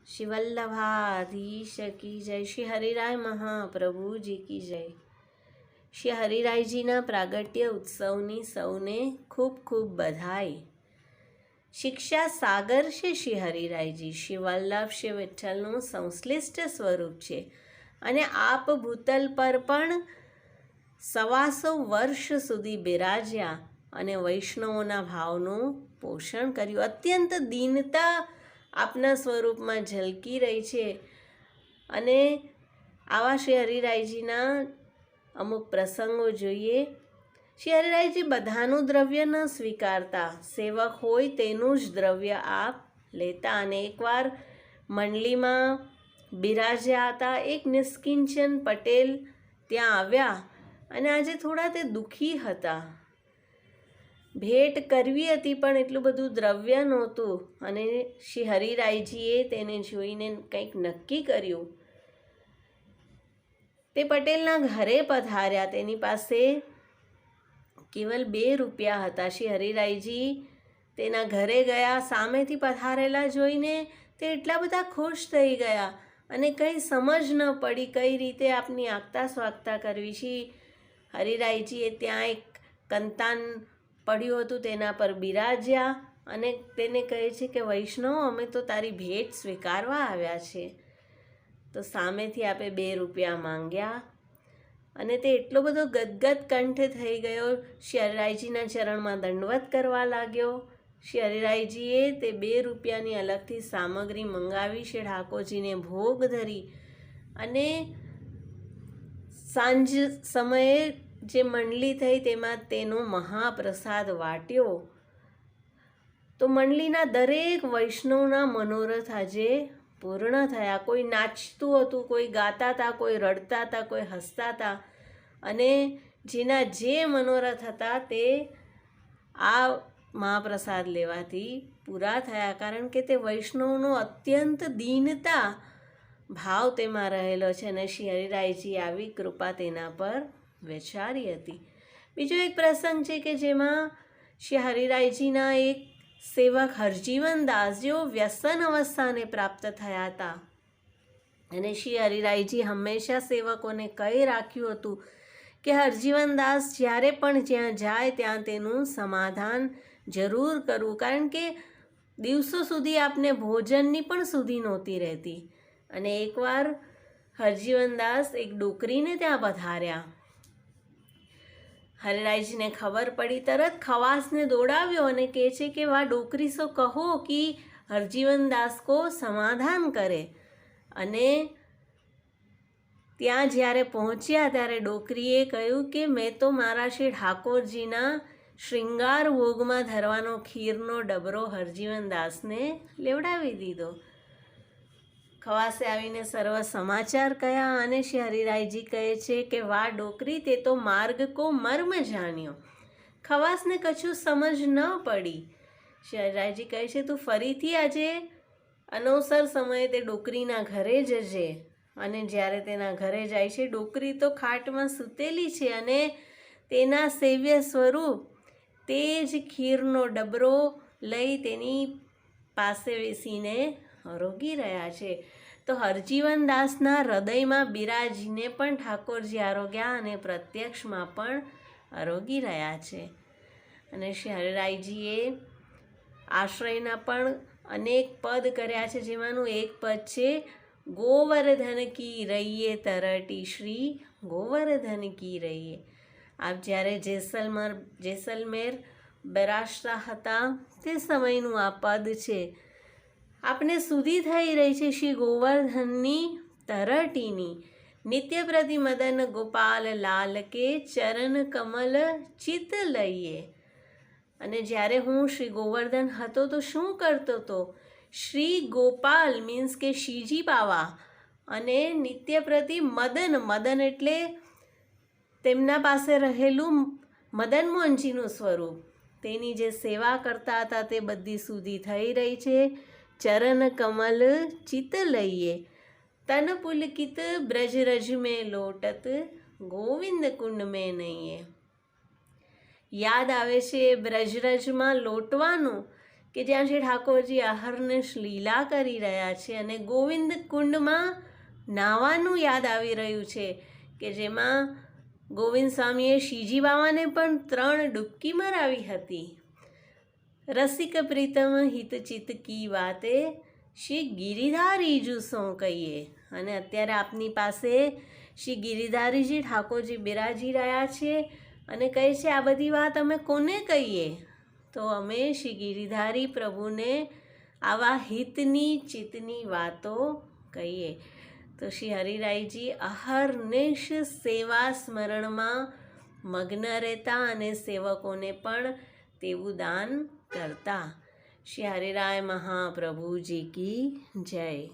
श्री वल्लभाधीश की जय। श्री हरिराय महाप्रभु जी की जय। श्री હરિરાયજીના પ્રાગટ્ય ઉત્સવની સૌને ખૂબ ખૂબ બધાઈ। શિક્ષા સાગર છે શ્રી હરિરાયજી, શ્રી વલ્લભ શ્રી વિઠ્ઠલનું સંશ્લિષ્ટ સ્વરૂપ છે અને આપ ભૂતલ પર પણ 125 વર્ષ સુધી બિરાજ્યા અને વૈષ્ણવોના ભાવનું પોષણ કર્યું। અત્યંત દીનતા આપના સ્વરૂપમાં ઝલકી રહી છે અને આવા શ્રી હરિરાયજીના અમુક પ્રસંગો જોઈએ। શ્રી હરિરાયજી બધાનું દ્રવ્ય ન સ્વીકારતા, સેવક હોય તેનું જ દ્રવ્ય આપ લેતા અને એકવાર મંડલીમાં બિરાજ્યા હતા। એક નિષ્કિંચન પટેલ ત્યાં આવ્યા અને આજે થોડા તે દુઃખી હતા। ભેટ કરવી હતી પણ એટલું બધું દ્રવ્ય નહોતું અને શ્રી હરિરાયજીએ તેને જોઈને કંઈક નક્કી કર્યું। તે પટેલના ઘરે પધાર્યા। તેની પાસે કેવલ 2 રૂપિયા હતા। શ્રી હરિરાયજી તેના ઘરે ગયા। સામેથી પધારેલા જોઈને તે એટલા બધા ખુશ થઈ ગયા અને કંઈ સમજ ન પડી કઈ રીતે આપની આગતા સ્વાગતા કરવી। શ્રી હરિરાયજીએ ત્યાં એક કંતાન પડ્યું હતું તેના પર બિરાજ્યા અને તેને કહે છે કે વૈષ્ણવ, અમે તો તારી ભેટ સ્વીકારવા આવ્યા છે। તો સામેથી આપે 2 રૂપિયા માંગ્યા અને તે એટલો બધો ગદગદ કંઠે થઈ ગયો, શ્રી હરિરાયજીના ચરણમાં દંડવત કરવા લાગ્યો। શ્રી હરિરાયજીએ તે 2 રૂપિયાની અલગથી સામગ્રી મંગાવી, શ્રી ઠાકોરજીને ભોગ ધરી અને સાંજ સમયે જે મંડલી થઈ તેમાં તેનો મહાપ્રસાદ વાટ્યો। તો મંડલીના દરેક વૈષ્ણવના મનોરથ આજે પૂર્ણ થયા। કોઈ નાચતું હતું, કોઈ ગાતા હતા, કોઈ રડતા હતા, કોઈ હસતા હતા અને જેના જે મનોરથ હતા તે આ મહાપ્રસાદ લેવાથી પૂરા થયા, કારણ કે તે વૈષ્ણવનો અત્યંત દીનતા ભાવ તેમાં રહેલો છે અને શ્રી હરિરાયજી આવી કૃપા તેના પર વિચારી હતી। બીજો એક પ્રસંગ છે કે જેમાં શ્રી હરિરાયજીના એક સેવક હરજીવનદાસ જેઓ વ્યસન અવસ્થાને પ્રાપ્ત થયા હતા અને શ્રી હરિરાયજી હંમેશા સેવકોને કહી રાખ્યું હતું કે હરજીવનદાસ જ્યારે પણ જ્યાં જાય ત્યાં તેનું સમાધાન જરૂર કરવું, કારણ કે દિવસો સુધી આપને ભોજનની પણ સુધી નહોતી રહેતી। અને એકવાર હરજીવનદાસ એક ડોકરીને ત્યાં પધાર્યા। હરિરાયજીને ખબર પડી, તરત ખવાસને દોડાવ્યો અને કહે છે કે વાહ ડોકરી સો કહો કે હરજીવનદાસ કો સમાધાન કરે। અને ત્યાં જ્યારે પહોંચ્યા ત્યારે ડોકરીએ કહ્યું કે મેં તો મારા શ્રી ઠાકોરજીના શૃંગાર ભોગમાં ધરવાનો ખીરનો ડબરો હરજીવનદાસને લેવડાવી દીધો। ખવાસે આવીને સર્વ સમાચાર કહ્યા અને શ્રી હરિરાયજી કહે છે કે વાહ ડોકરી, તે તો માર્ગ કો મર્મ જાણ્યો। ખવાસને કશું સમજ ન પડી। શ્રી હરિરાયજી કહે છે તું ફરીથી આજે અનવસર સમયે તે ડોકરીના ઘરે જજે। અને જ્યારે તેના ઘરે જાય છે, ડોકરી તો ખાટમાં સૂતેલી છે અને તેના સેવ્ય સ્વરૂપ તે જ ખીરનો ડબરો લઈ તેની પાસે બેસીને આરોગી રહ્યા છે। તો હરજીવનદાસના હૃદયમાં બિરાજીને પણ ઠાકોરજી આરોગ્યા અને પ્રત્યક્ષમાં પણ આરોગી રહ્યા છે। અને શ્રી હરિરાયજીએ આશ્રયના પણ અનેક પદ કર્યા છે, જેમાંનું એક પદ છે ગોવર્ધન કી રહીએ તરટી, શ્રી ગોવર્ધન કી રહીએ। આપ જ્યારે જેસલમેર બિરાજતા હતા તે સમયનું આ પદ છે। આપને સુધી થઈ રહી છે શ્રી ગોવર્ધનની તરટીની। નિત્ય પ્રતિ મદન ગોપાલ લાલ કે ચરણ કમલ ચિત લઈએ। અને જ્યારે હું શ્રી ગોવર્ધન હતો તો શું કરતો હતો? શ્રી ગોપાલ મીન્સ કે શ્રીજી બાવા અને નિત્ય પ્રતિ મદન, મદન એટલે તેમના પાસે રહેલું મદન મોહનજીનું સ્વરૂપ, તેની જે સેવા કરતા હતા તે બધી સુધી થઈ રહી છે। ચરણ કમલ ચિત લઈએ, તન પુલકિત બ્રજ રજ में લોટત, ગોવિંદ કુંડ में નહીએ। યાદ આવે છે બ્રજરાજમાં લોટવાનું કે જ્યાં શ્રી ઠાકોરજી અહર્નિશ લીલા કરી રહ્યા છે અને ગોવિંદ કુંડમાં નાહવાનું યાદ આવી રહ્યું છે, કે જેમાં ગોવિંદ સ્વામીએ શ્રીજી બાવાને પણ 3 ડૂબકી મરાવી હતી. રસિક પ્રીતમ હિતચિત કી વાતે શ્રી ગિરિધારી જુસો કહીએ. અને અત્યારે આપની પાસે શ્રી ગિરિધારીજી ઠાકોરજી બિરાજી રહ્યા છે અને કહે છે આ બધી વાત અમે કોને કહીએ? તો અમે શ્રી ગિરિધારી પ્રભુને આવા હિતની ચિત્તની વાતો કહીએ. તો શ્રી હરિરાયજી અહર્નિશ સેવા સ્મરણમાં મગ્ન રહેતા અને સેવકોને પણ તેવું દાન કરતા. શ્રી હરિરાય મહાપ્રભુજી કી જય.